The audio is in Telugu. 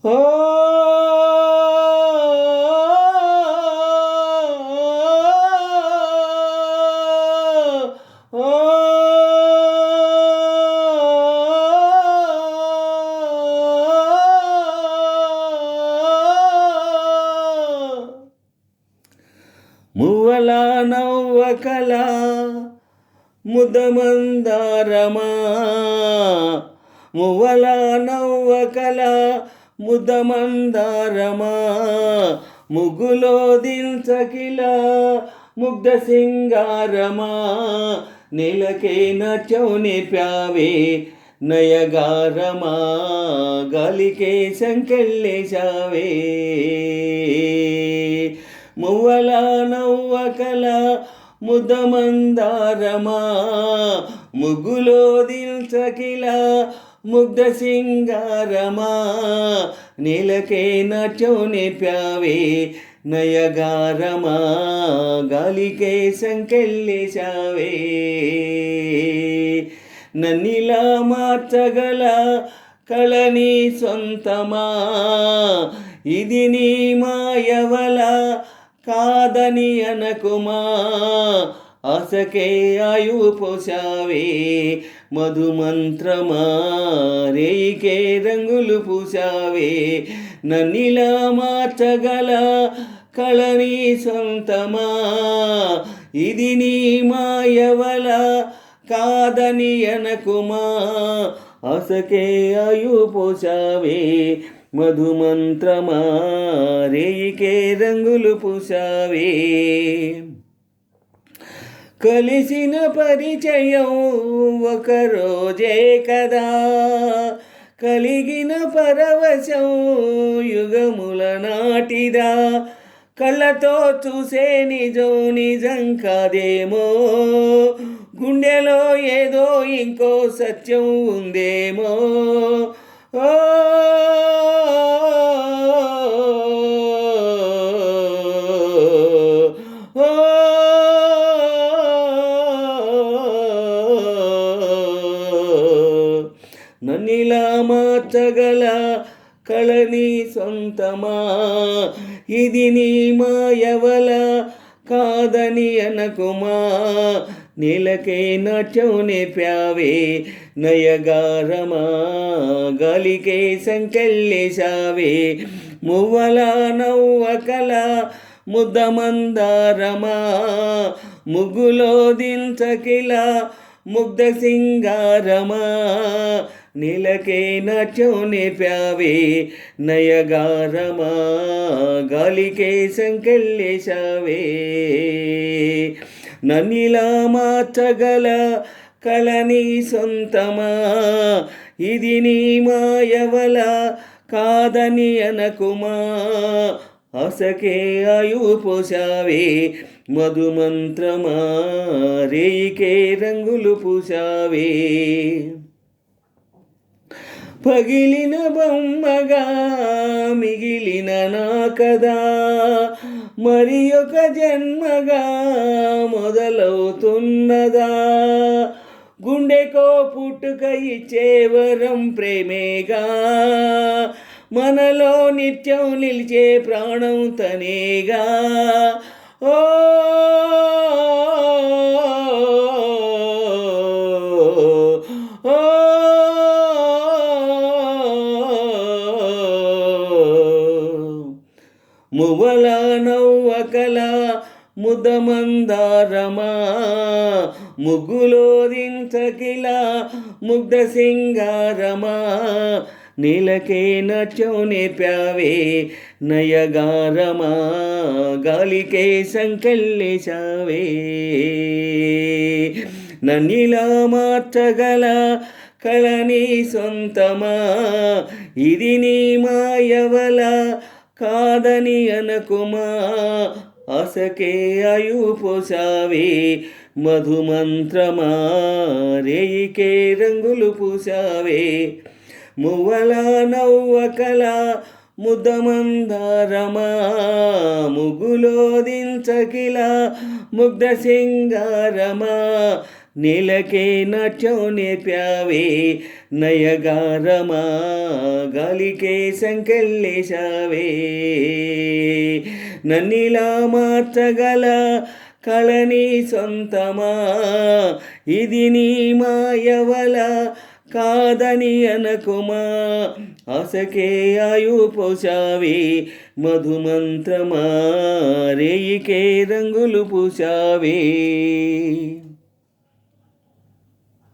ఓ మువ్వల నవ్వకల ముదమందారమా, మువ్వల నవ్వకల ముదమందారమా, ముగ్గులో దిల్చకిల ముగ్ధ సింగారమా, నెలకే నాట్యం నేర్పావే నయగారమా, గాలికే సంకెళ్ళేశావే. మువ్వల నవ్వకల ముదమందారమా, ముగ్గులో దిల్చకిల ముగ్ధ సింగారమా, నీలకే నాట్యం నేర్పావే నయగారమా, గాలికే సంకెళ్ళేశావే. నన్నిలా మార్చగల కళని సొంతమా, ఇది నీ మాయవల కాదని అనకుమా, ఆశకే ఆయువు పోసావే మధుమంత్రమా, రేయికే రంగులు పూసావే. నన్నిలా మార్చగల కళని సొంతమా, ఇది నీ మాయవల కాదని అనకుమా, ఆశకే ఆయువు పోసావే మధుమంత్రమా, రేయికే రంగులు పూసావే. కలిసిన పరిచయం ఒకరోజే కదా, కలిగిన పరవశం యుగముల నాటిదా, కళ్ళతో చూసే నిజం నిజం కాదేమో, గుండెలో ఏదో ఇంకో సత్యం ఉందేమో. ఓ నన్నిలా మార్చగల కళని సొంతమా, ఇది నీ మాయవల కాదని అనకుమా, నీలకే నాట్యం నేర్పావే నయగారమా, గాలికే సంకెళ్ళేశావే. మువ్వల నవ్వకల ముద్దమందారమా, ముగ్గులో దించకిల ముగ్ధ సింగారమా, నీలకే నాట్యం నేర్పావే నయగారమా, గాలికే సంకెళ్ళేశావే. నన్నిలా మార్చగల కళని సొంతమా, ఇది నీ మాయవల కాదని అనకుమా, ఆశకే ఆయువు పోసావే మధుమంత్రమా, రేయికే రంగులు పూసావే. పగిలిన బొమ్మగా మిగిలిన నా కదా, మరి ఒక జన్మగా మొదలవుతున్నదా, గుండెకో పుట్టుక ఇచ్చే వరం ప్రేమేగా, మనలో నిత్యం నిలిచే ప్రాణం తనేగా. ఓ మువ్వల నవ్వకల ముదమందారమా, ముగ్గులో దించకిల ముగ్ధ సింగారమా, నీలకే నాట్యం నేర్పావే నయగారమా, గాలికే సంకెళ్ళేశావే. నన్నిలా మార్చగల కళని సొంతమా, ఇది నీ మాయవల కాదని అనకుమా, ఆశకే ఆయువు పోసావే మధుమంత్రమా, రేయికే రంగులు పూసావే. మువ్వల నవ్వకల ముద్దమందారమా, ముగ్గులో దించకిల ముగ్ధ సింగారమా, నేలకే నాట్యం నేర్పావే నయగారమా గాలికే సంకెళ్ళేశావే నన్నిలా మార్చగల కళని సొంతమా ఇది నీ మాయవల కాదని అనకుమా ఆశకే ఆయు పోసావే మధుమంత్రమా రేయికే రంగులు పూసావే.